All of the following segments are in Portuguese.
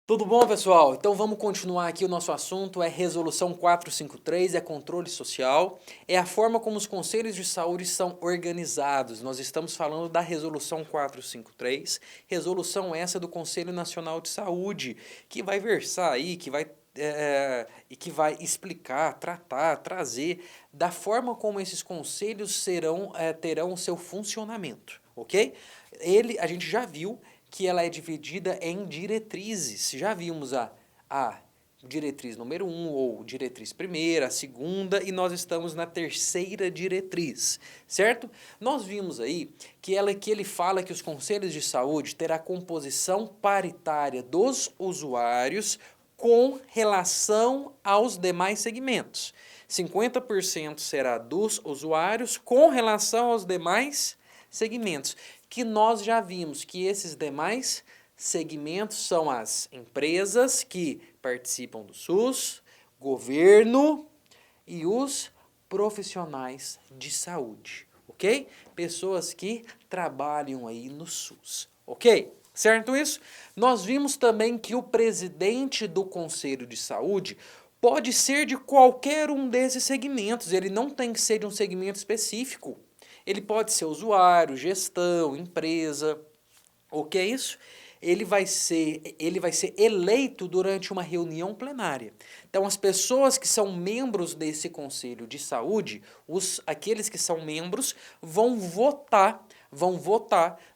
Tudo bom, pessoal? Então vamos continuar aqui. O nosso assunto é Resolução 453, é controle social, é a forma como os conselhos de saúde são organizados. Nós estamos falando da Resolução 453, resolução essa do Conselho Nacional de Saúde, que vai versar aí, que vai explicar, tratar, trazer da forma como esses conselhos terão o seu funcionamento, ok? A gente já viu que ela é dividida em diretrizes. Já vimos a diretriz número 1, ou diretriz primeira, a segunda, e nós estamos na terceira diretriz, certo? Nós vimos aí que ele fala que os conselhos de saúde terá composição paritária dos usuários com relação aos demais segmentos. 50% será dos usuários com relação aos demais segmentos, que nós já vimos que esses demais segmentos são as empresas que participam do SUS, governo e os profissionais de saúde, ok? Pessoas que trabalham aí no SUS, ok? Certo isso? Nós vimos também que o presidente do Conselho de Saúde pode ser de qualquer um desses segmentos, ele não tem que ser de um segmento específico. Ele pode ser usuário, gestão, empresa. O que é isso? Ele vai ser eleito durante uma reunião plenária. Então, as pessoas que são membros desse Conselho de Saúde, aqueles que são membros, vão votar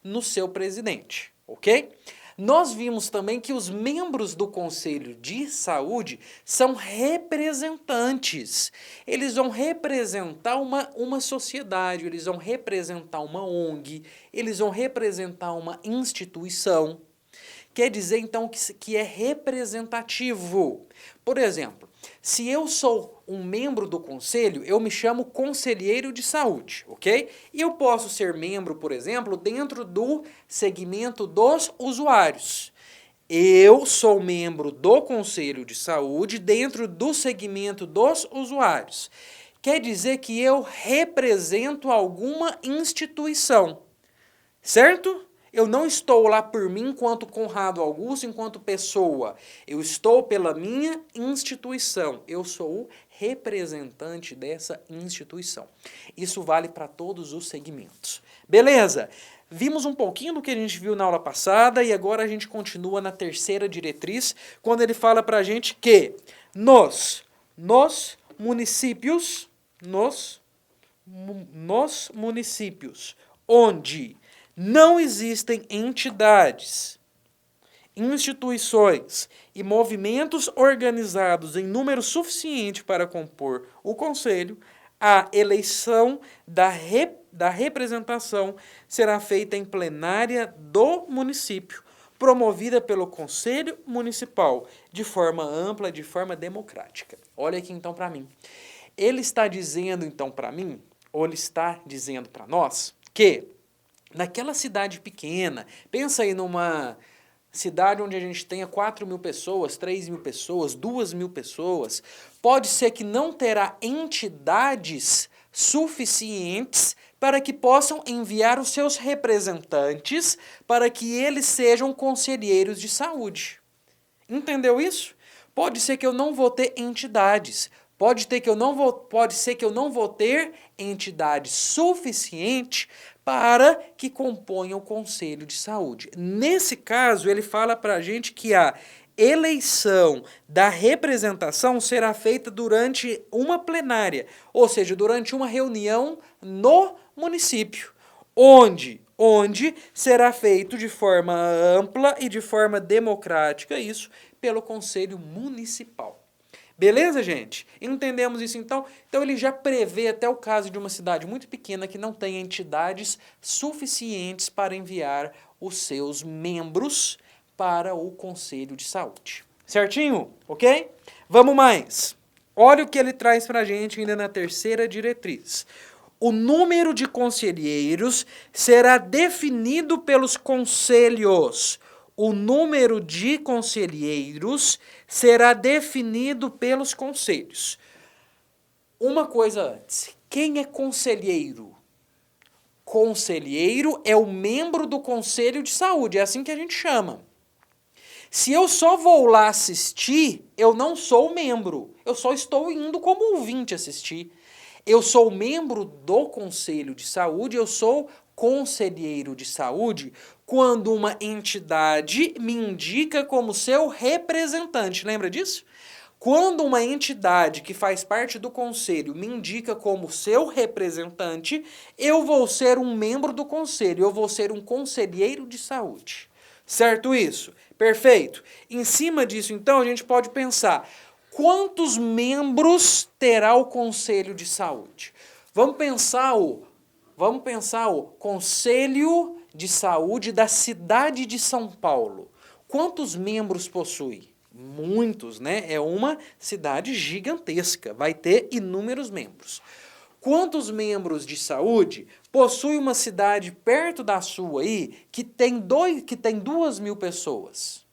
no seu presidente, ok? Nós vimos também que os membros do Conselho de Saúde são representantes. Eles vão representar uma sociedade, eles vão representar uma ONG, eles vão representar uma instituição. Quer dizer, então, que é representativo. Por exemplo, se eu sou um membro do conselho, eu me chamo conselheiro de saúde, ok? E eu posso ser membro, por exemplo, dentro do segmento dos usuários. Eu sou membro do conselho de saúde dentro do segmento dos usuários. Quer dizer que eu represento alguma instituição, certo? Eu não estou lá por mim enquanto Conrado Augusto, enquanto pessoa. Eu estou pela minha instituição. Eu sou o representante dessa instituição. Isso vale para todos os segmentos. Beleza? Vimos um pouquinho do que a gente viu na aula passada e agora a gente continua na terceira diretriz, quando ele fala para a gente que nos municípios, onde não existem entidades, instituições e movimentos organizados em número suficiente para compor o conselho, a eleição da representação será feita em plenária do município, promovida pelo Conselho Municipal, de forma ampla, de forma democrática. Olha aqui então para mim. Ele está dizendo então para mim, ou ele está dizendo para nós, que naquela cidade pequena, pensa aí numa cidade onde a gente tenha 4.000 pessoas, 3.000 pessoas, 2.000 pessoas, pode ser que não terá entidades suficientes para que possam enviar os seus representantes para que eles sejam conselheiros de saúde. Entendeu isso? Pode ser que eu não vou ter entidades. Pode ser que eu não vou ter entidade suficiente para que componham o Conselho de Saúde. Nesse caso, ele fala para a gente que a eleição da representação será feita durante uma plenária, ou seja, durante uma reunião no município, onde será feito de forma ampla e de forma democrática isso pelo Conselho Municipal. Beleza, gente? Entendemos isso então? Então ele já prevê até o caso de uma cidade muito pequena que não tem entidades suficientes para enviar os seus membros para o Conselho de Saúde. Certinho? Ok? Vamos mais. Olha o que ele traz para a gente ainda na terceira diretriz. O número de conselheiros será definido pelos conselhos. O número de conselheiros será definido pelos conselhos. Uma coisa antes, quem é conselheiro? Conselheiro é o membro do Conselho de Saúde, é assim que a gente chama. Se eu só vou lá assistir, eu não sou membro. Eu só estou indo como ouvinte assistir. Eu sou membro do Conselho de Saúde, eu sou conselheiro de saúde quando uma entidade me indica como seu representante. Lembra disso? Quando uma entidade que faz parte do conselho me indica como seu representante, eu vou ser um membro do conselho, eu vou ser um conselheiro de saúde. Certo isso? Perfeito. Em cima disso, então, a gente pode pensar, quantos membros terá o Conselho de Saúde? Vamos pensar o Conselho de Saúde da cidade de São Paulo. Quantos membros possui? Muitos, né? É uma cidade gigantesca, vai ter inúmeros membros. Quantos membros de saúde possui uma cidade perto da sua aí que tem 2.000 pessoas?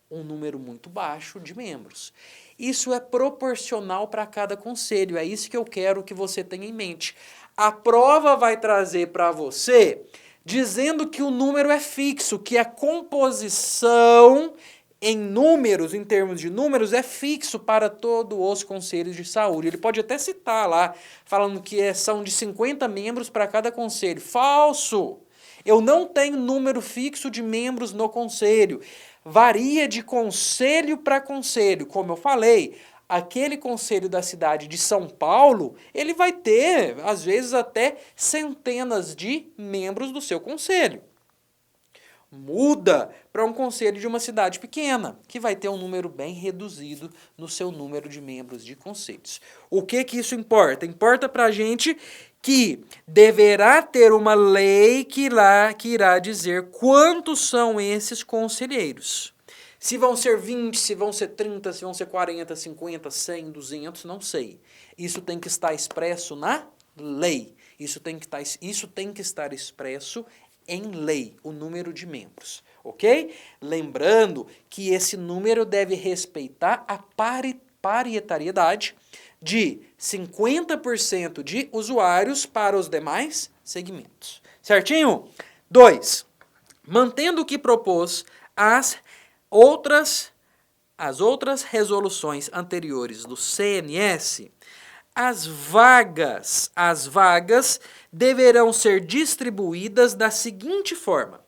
Um número muito baixo de membros. Isso é proporcional para cada conselho, é isso que eu quero que você tenha em mente. A prova vai trazer para você dizendo que o número é fixo, que a composição em números, em termos de números, é fixo para todos os conselhos de saúde. Ele pode até citar lá, falando que são de 50 membros para cada conselho. Falso! Eu não tenho número fixo de membros no conselho. Varia de conselho para conselho. Como eu falei, aquele conselho da cidade de São Paulo, ele vai ter, às vezes, até centenas de membros do seu conselho. Muda para um conselho de uma cidade pequena, que vai ter um número bem reduzido no seu número de membros de conselhos. O que isso importa? Importa para a gente que deverá ter uma lei que irá dizer quantos são esses conselheiros. Se vão ser 20, se vão ser 30, se vão ser 40, 50, 100, 200, não sei. Isso tem que estar expresso na lei. Isso tem que estar expresso em lei, o número de membros, ok? Lembrando que esse número deve respeitar a paritariedade de 50% de usuários para os demais segmentos. Certinho? 2. Mantendo o que propôs as outras resoluções anteriores do CNS, as vagas deverão ser distribuídas da seguinte forma: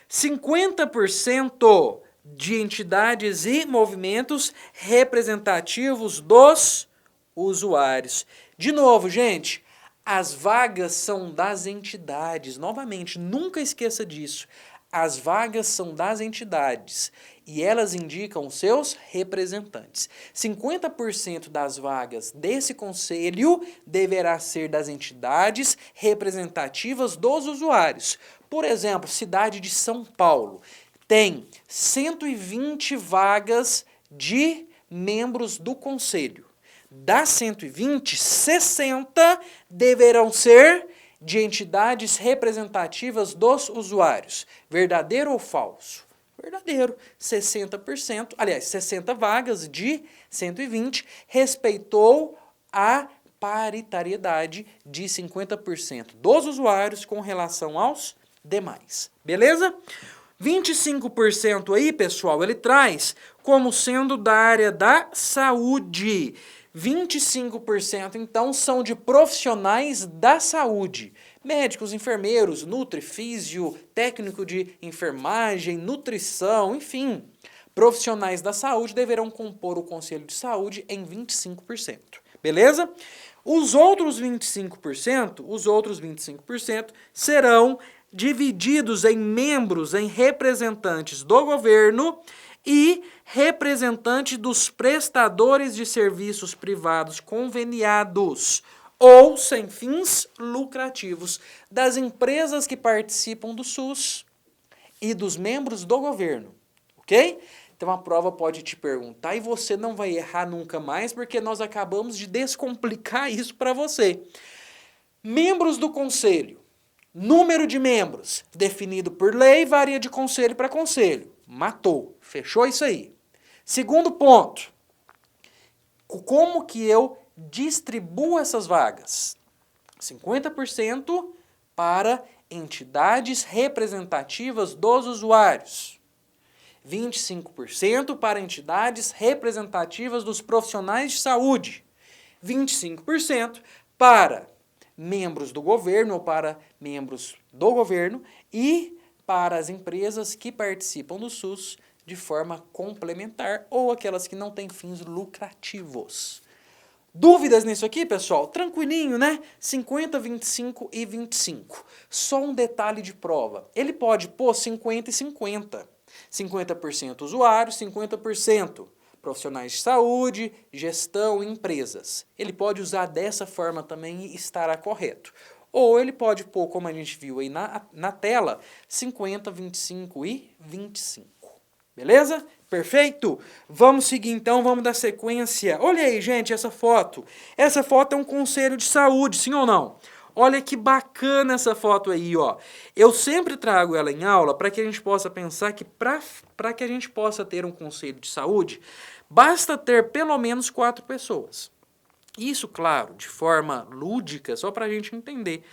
50% de entidades e movimentos representativos dos usuários. De novo, gente, as vagas são das entidades. Novamente, nunca esqueça disso. As vagas são das entidades e elas indicam os seus representantes. 50% das vagas desse conselho deverá ser das entidades representativas dos usuários. Por exemplo, cidade de São Paulo tem 120 vagas de membros do conselho. Das 120, 60 deverão ser de entidades representativas dos usuários. Verdadeiro ou falso? Verdadeiro. 60%, aliás, 60 vagas de 120 respeitou a paritariedade de 50% dos usuários com relação aos demais. Beleza? 25% aí, pessoal, ele traz como sendo da área da saúde. 25% então são de profissionais da saúde. Médicos, enfermeiros, nutri, físio, técnico de enfermagem, nutrição, enfim. Profissionais da saúde deverão compor o Conselho de Saúde em 25%. Beleza? Os outros 25% serão divididos em membros, em representantes do governo e representante dos prestadores de serviços privados conveniados ou sem fins lucrativos, das empresas que participam do SUS e dos membros do governo, ok? Então a prova pode te perguntar e você não vai errar nunca mais porque nós acabamos de descomplicar isso para você. Membros do conselho. Número de membros, definido por lei, varia de conselho para conselho. Matou. Fechou isso aí. Segundo ponto. Como que eu distribuo essas vagas? 50% para entidades representativas dos usuários. 25% para entidades representativas dos profissionais de saúde, 25% para membros do governo ou para membros do governo e para as empresas que participam do SUS de forma complementar ou aquelas que não têm fins lucrativos. Dúvidas nisso aqui, pessoal? Tranquilinho, né? 50, 25 e 25. Só um detalhe de prova. Ele pode pôr 50 e 50. 50% usuários, 50% profissionais de saúde, gestão, empresas. Ele pode usar dessa forma também e estará correto. Ou ele pode pôr, como a gente viu aí na tela, 50, 25 e 25. Beleza? Perfeito? Vamos seguir então, vamos dar sequência. Olha aí, gente, essa foto. Essa foto é um conselho de saúde, sim ou não? Olha que bacana essa foto aí, ó. Eu sempre trago ela em aula para que a gente possa pensar que para que a gente possa ter um conselho de saúde, basta ter pelo menos 4 pessoas. Isso, claro, de forma lúdica, só para a gente entender.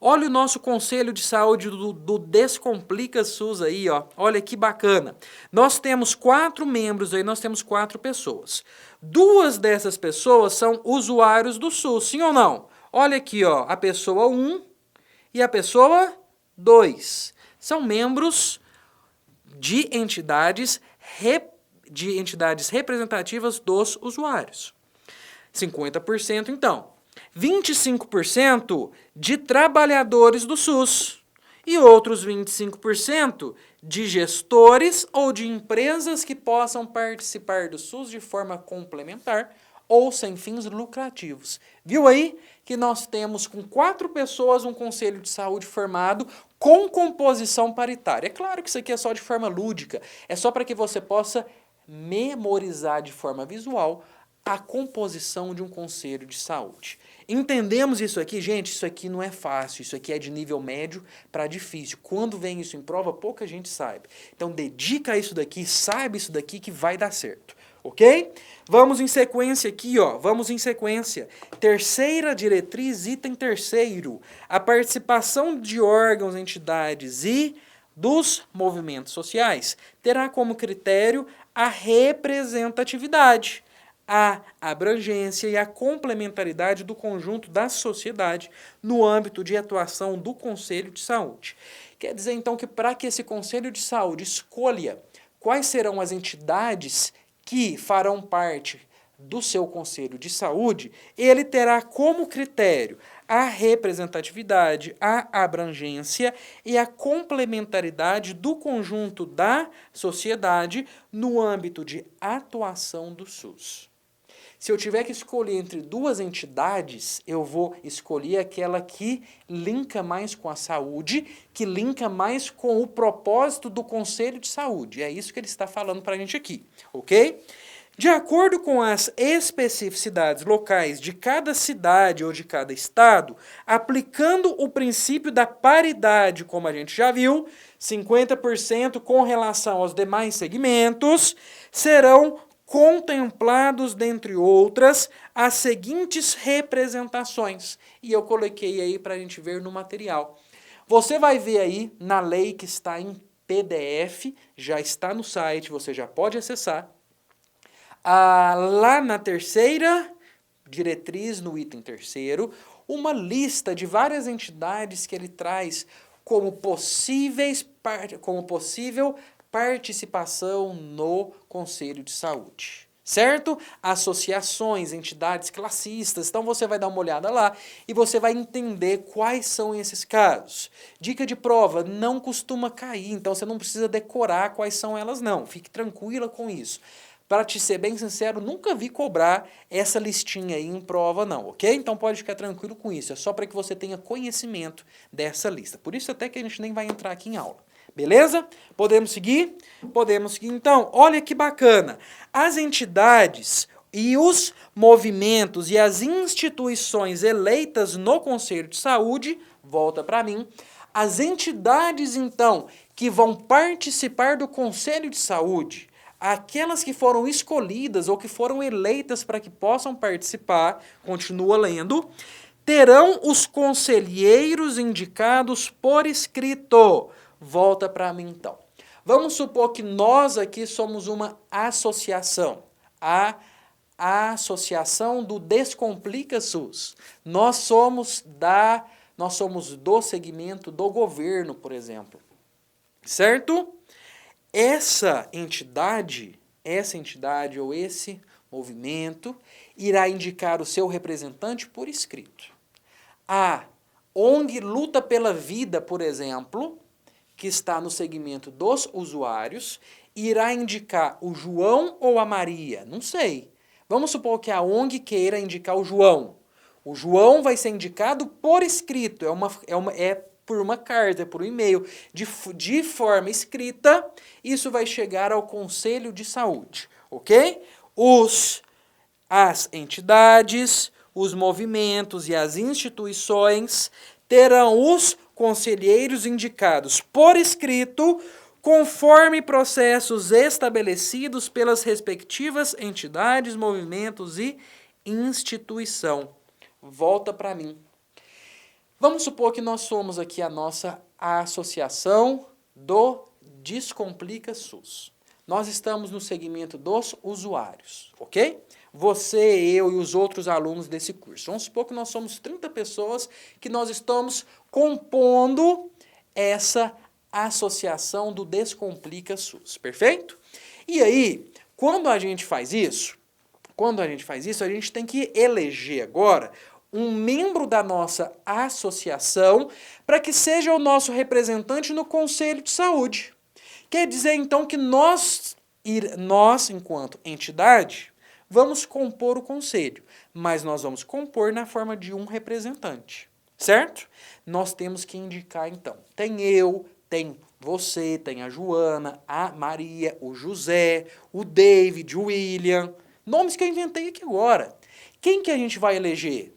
Olha o nosso conselho de saúde do Descomplica SUS aí, ó. Olha que bacana. Nós temos 4 membros aí, nós temos 4 pessoas. 2 dessas pessoas são usuários do SUS, sim ou não? Olha aqui, ó, a pessoa 1 e a pessoa 2. São membros de entidades representativas dos usuários. 50% então. 25% de trabalhadores do SUS e outros 25% de gestores ou de empresas que possam participar do SUS de forma complementar ou sem fins lucrativos. Viu aí que nós temos com 4 pessoas um conselho de saúde formado com composição paritária. É claro que isso aqui é só de forma lúdica, é só para que você possa memorizar de forma visual a composição de um conselho de saúde. Entendemos isso aqui? Gente, isso aqui não é fácil, isso aqui é de nível médio para difícil. Quando vem isso em prova, pouca gente sabe. Então, dedica a isso daqui, saiba isso daqui que vai dar certo, ok? Vamos em sequência aqui, ó, vamos em sequência. Terceira diretriz, item terceiro, a participação de órgãos, entidades e dos movimentos sociais terá como critério a representatividade, a abrangência e a complementaridade do conjunto da sociedade no âmbito de atuação do Conselho de Saúde. Quer dizer, então, que para que esse Conselho de Saúde escolha quais serão as entidades que farão parte do seu Conselho de Saúde, ele terá como critério a representatividade, a abrangência e a complementaridade do conjunto da sociedade no âmbito de atuação do SUS. Se eu tiver que escolher entre 2 entidades, eu vou escolher aquela que linka mais com a saúde, que linka mais com o propósito do Conselho de Saúde. É isso que ele está falando para a gente aqui, ok? De acordo com as especificidades locais de cada cidade ou de cada estado, aplicando o princípio da paridade, como a gente já viu, 50% com relação aos demais segmentos, serão contemplados, dentre outras, as seguintes representações. E eu coloquei aí para a gente ver no material. Você vai ver aí na lei que está em PDF, já está no site, você já pode acessar. Lá na terceira diretriz, no item terceiro, uma lista de várias entidades que ele traz como possível participação no Conselho de Saúde, certo? Associações, entidades classistas, então você vai dar uma olhada lá e você vai entender quais são esses casos. Dica de prova, não costuma cair, então você não precisa decorar quais são elas não, fique tranquila com isso. Para te ser bem sincero, nunca vi cobrar essa listinha aí em prova não, ok? Então pode ficar tranquilo com isso, é só para que você tenha conhecimento dessa lista. Por isso até que a gente nem vai entrar aqui em aula. Beleza? Podemos seguir? Podemos seguir. Então, olha que bacana. As entidades e os movimentos e as instituições eleitas no Conselho de Saúde, volta para mim, as entidades, então, que vão participar do Conselho de Saúde, aquelas que foram escolhidas ou que foram eleitas para que possam participar, continua lendo, terão os conselheiros indicados por escrito. Volta para mim, então. Vamos supor que nós aqui somos uma associação. A Associação do Descomplica SUS. Nós somos do segmento do governo, por exemplo. Certo? Essa entidade ou esse movimento irá indicar o seu representante por escrito. A ONG Luta pela Vida, por exemplo, que está no segmento dos usuários, irá indicar o João ou a Maria? Não sei. Vamos supor que a ONG queira indicar o João. O João vai ser indicado por escrito, é por uma carta, é por um e-mail, de forma escrita, isso vai chegar ao Conselho de Saúde, ok? As entidades, os movimentos e as instituições terão os conselheiros indicados por escrito, conforme processos estabelecidos pelas respectivas entidades, movimentos e instituição. Volta para mim. Vamos supor que nós somos aqui a nossa associação do Descomplica SUS. Nós estamos no segmento dos usuários, ok? Você, eu e os outros alunos desse curso. Vamos supor que nós somos 30 pessoas que nós estamos compondo essa associação do Descomplica SUS, perfeito? E aí, quando a gente faz isso, a gente tem que eleger agora um membro da nossa associação para que seja o nosso representante no Conselho de Saúde. Quer dizer, então, que nós, enquanto entidade, vamos compor o conselho, mas nós vamos compor na forma de um representante, certo? Nós temos que indicar, então, tem eu, tem você, tem a Joana, a Maria, o José, o David, o William, nomes que eu inventei aqui agora. Quem que a gente vai eleger?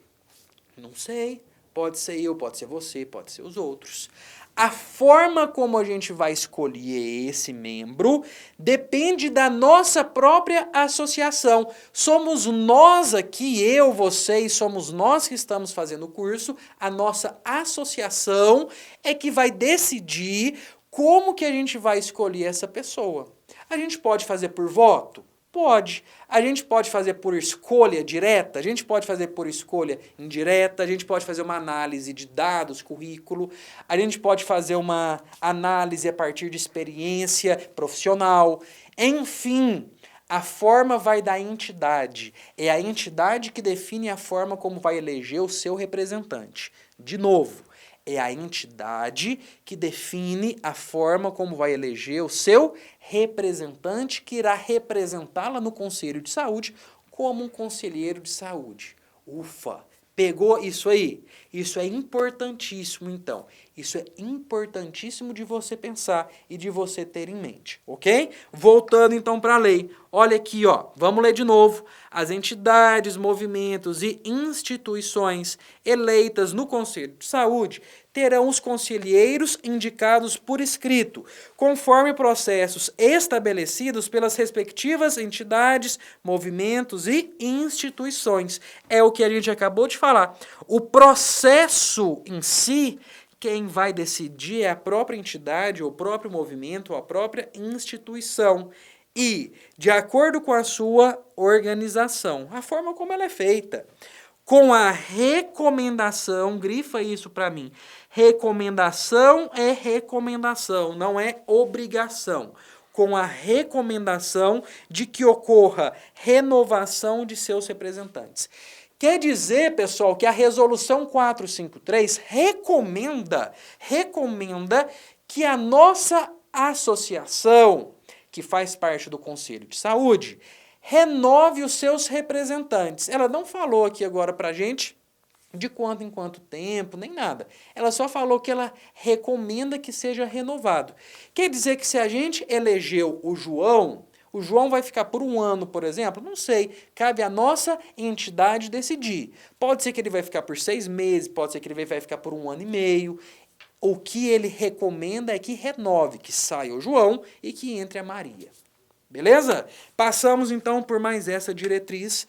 Não sei, pode ser eu, pode ser você, pode ser os outros. A forma como a gente vai escolher esse membro depende da nossa própria associação. Somos nós aqui, eu, vocês, somos nós que estamos fazendo o curso, a nossa associação é que vai decidir como que a gente vai escolher essa pessoa. A gente pode fazer por voto? Pode. A gente pode fazer por escolha direta, a gente pode fazer por escolha indireta, a gente pode fazer uma análise de dados, currículo, a gente pode fazer uma análise a partir de experiência profissional. Enfim, a forma vai da entidade. É a entidade que define a forma como vai eleger o seu representante. De novo, é a entidade que define a forma como vai eleger o seu representante que irá representá-la no Conselho de Saúde como um conselheiro de saúde. Ufa! Pegou isso aí? Isso é importantíssimo, então. Isso é importantíssimo de você pensar e de você ter em mente, ok? Voltando, então, para a lei. Olha aqui, ó. Vamos ler de novo. As entidades, movimentos e instituições eleitas no Conselho de Saúde terão os conselheiros indicados por escrito, conforme processos estabelecidos pelas respectivas entidades, movimentos e instituições. É o que a gente acabou de falar. O processo em si, quem vai decidir é a própria entidade, ou o próprio movimento, ou a própria instituição. E, de acordo com a sua organização, a forma como ela é feita, com a recomendação, grifa isso para mim, recomendação é recomendação, não é obrigação. Com a recomendação de que ocorra renovação de seus representantes. Quer dizer, pessoal, que a Resolução 453 recomenda que a nossa associação, que faz parte do Conselho de Saúde, renove os seus representantes. Ela não falou aqui agora para a gente de quanto em quanto tempo, nem nada. Ela só falou que ela recomenda que seja renovado. Quer dizer que se a gente elegeu o João vai ficar por um ano, por exemplo? Não sei. Cabe à nossa entidade decidir. Pode ser que ele vai ficar por 6 meses, pode ser que ele vai ficar por 1 ano e meio. O que ele recomenda é que renove, que saia o João e que entre a Maria. Beleza? Passamos, então, por mais essa diretriz.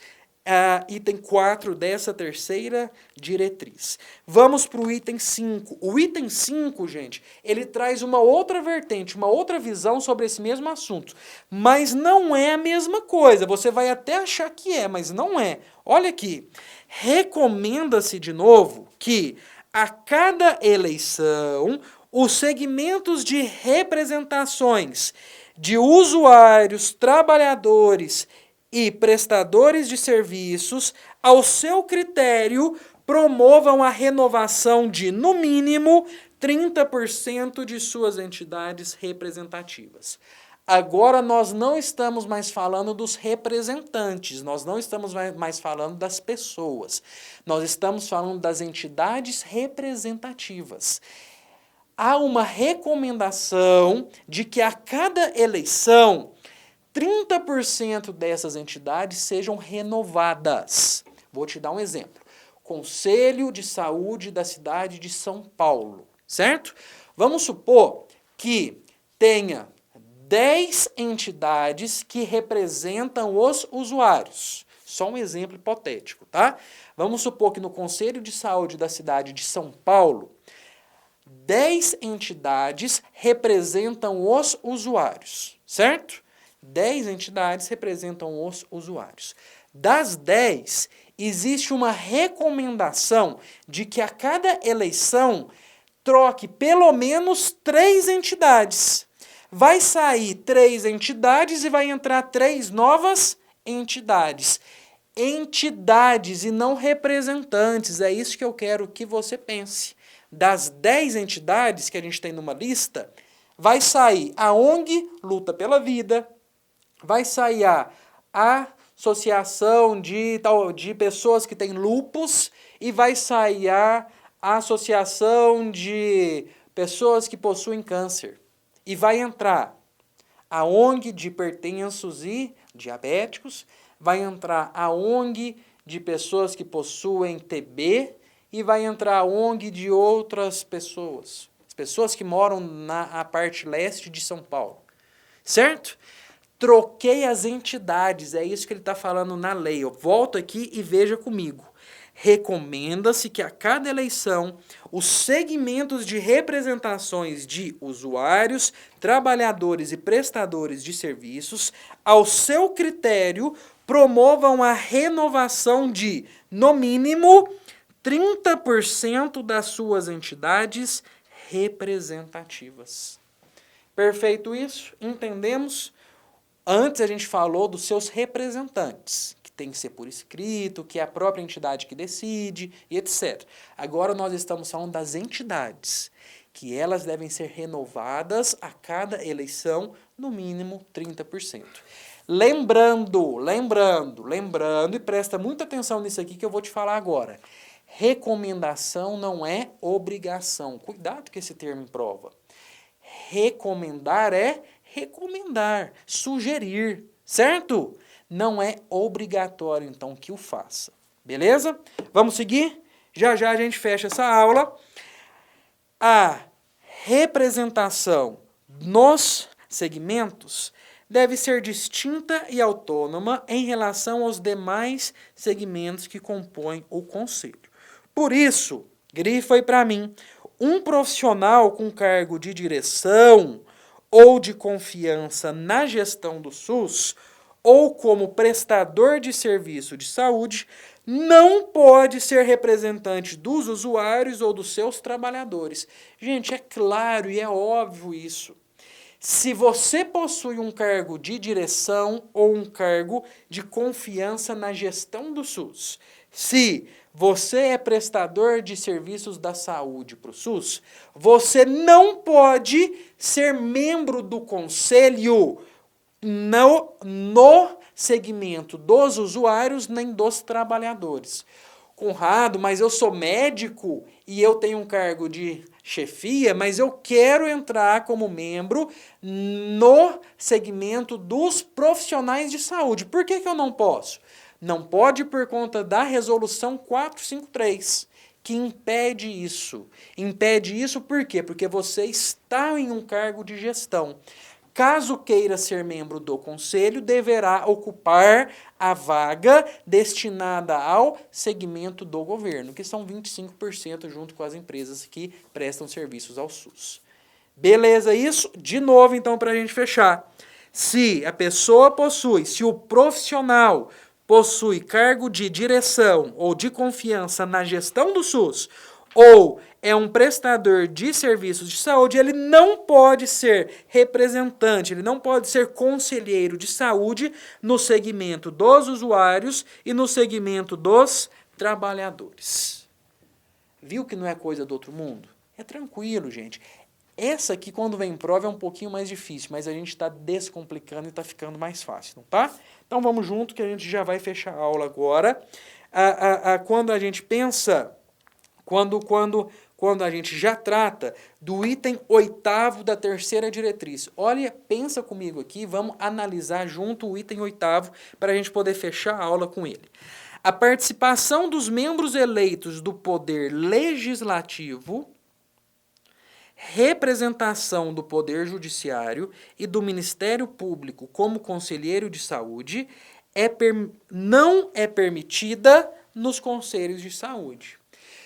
item 4 dessa terceira diretriz. Vamos para o item 5. O item 5, gente, ele traz uma outra vertente, uma outra visão sobre esse mesmo assunto. Mas não é a mesma coisa. Você vai até achar que é, mas não é. Olha aqui. Recomenda-se, de novo, que a cada eleição, os segmentos de representações de usuários, trabalhadores e prestadores de serviços, ao seu critério, promovam a renovação de, no mínimo, 30% de suas entidades representativas. Agora nós não estamos mais falando dos representantes, nós não estamos mais falando das pessoas, nós estamos falando das entidades representativas. Há uma recomendação de que a cada eleição 30% dessas entidades sejam renovadas. Vou te dar um exemplo. Conselho de Saúde da cidade de São Paulo, certo? Vamos supor que tenha 10 entidades que representam os usuários. Só um exemplo hipotético, tá? Vamos supor que no Conselho de Saúde da cidade de São Paulo, 10 entidades representam os usuários, certo? 10 entidades representam os usuários. Das 10, existe uma recomendação de que a cada eleição troque pelo menos 3 entidades. Vai sair 3 entidades e vai entrar 3 novas entidades. Entidades e não representantes, é isso que eu quero que você pense. Das 10 entidades que a gente tem numa lista, vai sair a ONG Luta pela Vida, vai sair a Associação de Pessoas que têm Lupus e vai sair a Associação de Pessoas que possuem câncer. E vai entrar a ONG de hipertensos e diabéticos, vai entrar a ONG de pessoas que possuem TB e vai entrar a ONG de outras pessoas. As pessoas que moram na parte leste de São Paulo. Certo? Troquei as entidades, é isso que ele está falando na lei. Eu volto aqui e veja comigo. Recomenda-se que a cada eleição, os segmentos de representações de usuários, trabalhadores e prestadores de serviços, ao seu critério, promovam a renovação de, no mínimo, 30% das suas entidades representativas. Perfeito isso? Entendemos? Antes a gente falou dos seus representantes, que tem que ser por escrito, que é a própria entidade que decide, e etc. Agora nós estamos falando das entidades, que elas devem ser renovadas a cada eleição, no mínimo 30%. Lembrando, e presta muita atenção nisso aqui que eu vou te falar agora. Recomendação não é obrigação. Cuidado com esse termo em prova. Recomendar é recomendar, sugerir, certo? Não é obrigatório, então, que o faça. Beleza? Vamos seguir? Já já a gente fecha essa aula. A representação nos segmentos deve ser distinta e autônoma em relação aos demais segmentos que compõem o conselho. Por isso, grifa aí para mim, um profissional com cargo de direção ou de confiança na gestão do SUS, ou como prestador de serviço de saúde, não pode ser representante dos usuários ou dos seus trabalhadores. Gente, é claro e é óbvio isso. Se você possui um cargo de direção ou um cargo de confiança na gestão do SUS, se você é prestador de serviços da saúde para o SUS, você não pode ser membro do conselho no segmento dos usuários nem dos trabalhadores. Conrado, mas eu sou médico e eu tenho um cargo de chefia, mas eu quero entrar como membro no segmento dos profissionais de saúde. Por que eu não posso? Não pode por conta da resolução 453, que impede isso. Impede isso por quê? Porque você está em um cargo de gestão. caso queira ser membro do conselho, deverá ocupar a vaga destinada ao segmento do governo, que são 25% junto com as empresas que prestam serviços ao SUS. Beleza isso? De novo, então, para a gente fechar. Se a pessoa possui, se o profissional possui cargo de direção ou de confiança na gestão do SUS, ou é um prestador de serviços de saúde, ele não pode ser representante, ele não pode ser conselheiro de saúde no segmento dos usuários e no segmento dos trabalhadores. Viu que não é coisa do outro mundo? É tranquilo, gente. Essa aqui, quando vem em prova, é um pouquinho mais difícil, mas a gente está descomplicando e está ficando mais fácil, não tá? Então vamos junto que a gente já vai fechar a aula agora. Quando a gente pensa, quando a gente já trata do item 8º da terceira diretriz. Olha, pensa comigo aqui, vamos analisar junto o item 8º para a gente poder fechar a aula com ele. A participação dos membros eleitos do Poder Legislativo, representação do Poder Judiciário e do Ministério Público como conselheiro de saúde não é permitida nos conselhos de saúde.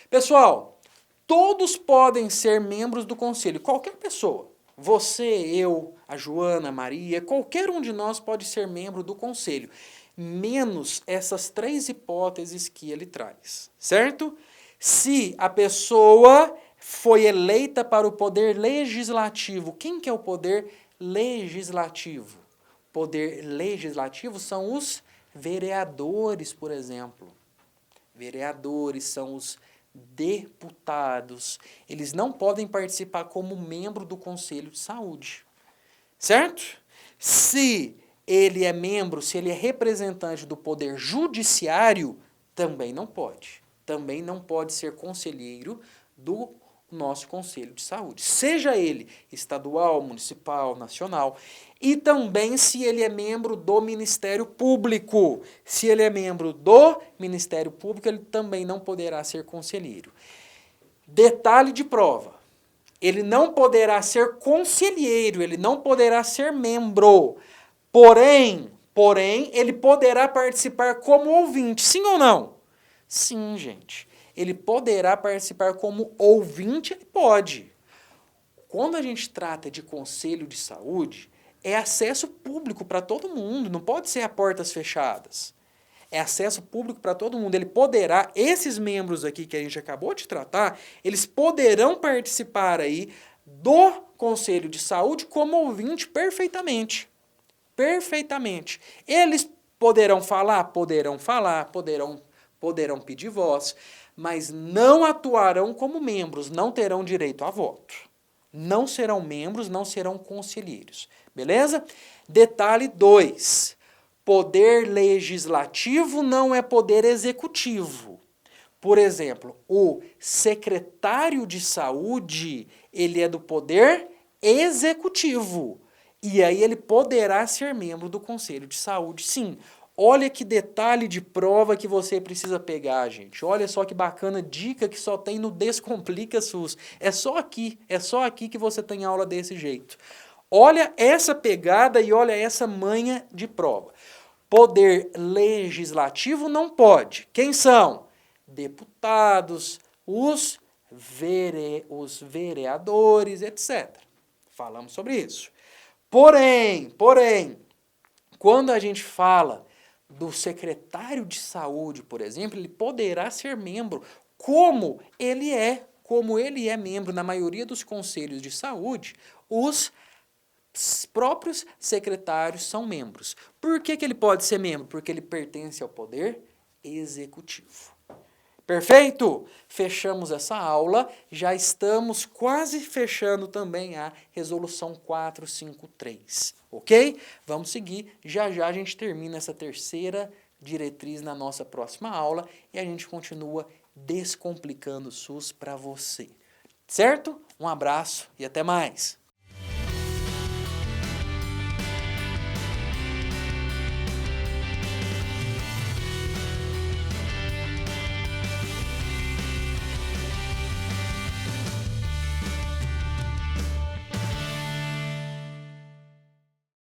Pessoal, todos podem ser membros do conselho, qualquer pessoa. Você, eu, a Joana, a Maria, qualquer um de nós pode ser membro do conselho, menos essas 3 hipóteses que ele traz, certo? Se a pessoa foi eleita para o poder legislativo. Quem que é o poder legislativo? Poder legislativo são os vereadores, por exemplo. Vereadores são os deputados. Eles não podem participar como membro do Conselho de Saúde. Certo? Se ele é membro, se ele é representante do Poder Judiciário, também não pode. Também não pode ser conselheiro do nosso Conselho de Saúde, seja ele estadual, municipal, nacional, e também se ele é membro do Ministério Público. Se ele é membro do Ministério Público, ele também não poderá ser conselheiro. Detalhe de prova, ele não poderá ser conselheiro, ele não poderá ser membro, porém, ele poderá participar como ouvinte, sim ou não? Sim, gente. Ele poderá participar como ouvinte? Ele pode. Quando a gente trata de conselho de saúde, é acesso público para todo mundo, não pode ser a portas fechadas. É acesso público para todo mundo. Ele poderá, esses membros aqui que a gente acabou de tratar, eles poderão participar aí do conselho de saúde como ouvinte perfeitamente. Perfeitamente. Eles poderão falar, poderão pedir voz, mas não atuarão como membros, não terão direito a voto. Não serão membros, não serão conselheiros. Beleza? Detalhe 2. Poder legislativo não é poder executivo. Por exemplo, o secretário de saúde, ele é do poder executivo. E aí ele poderá ser membro do Conselho de Saúde, sim. Olha que detalhe de prova que você precisa pegar, gente. Olha só que bacana dica que só tem no Descomplica SUS. É só aqui que você tem aula desse jeito. Olha essa pegada e olha essa manha de prova. Poder legislativo não pode. Quem são? Deputados, os vereadores, etc. Falamos sobre isso. Porém, quando a gente fala do secretário de saúde, por exemplo, ele poderá ser membro, como ele é membro na maioria dos conselhos de saúde, os próprios secretários são membros. Por que ele pode ser membro? Porque ele pertence ao poder executivo. Perfeito? Fechamos essa aula, já estamos quase fechando também a resolução 453, ok? Vamos seguir, já a gente termina essa terceira diretriz na nossa próxima aula e a gente continua descomplicando o SUS para você, certo? Um abraço e até mais!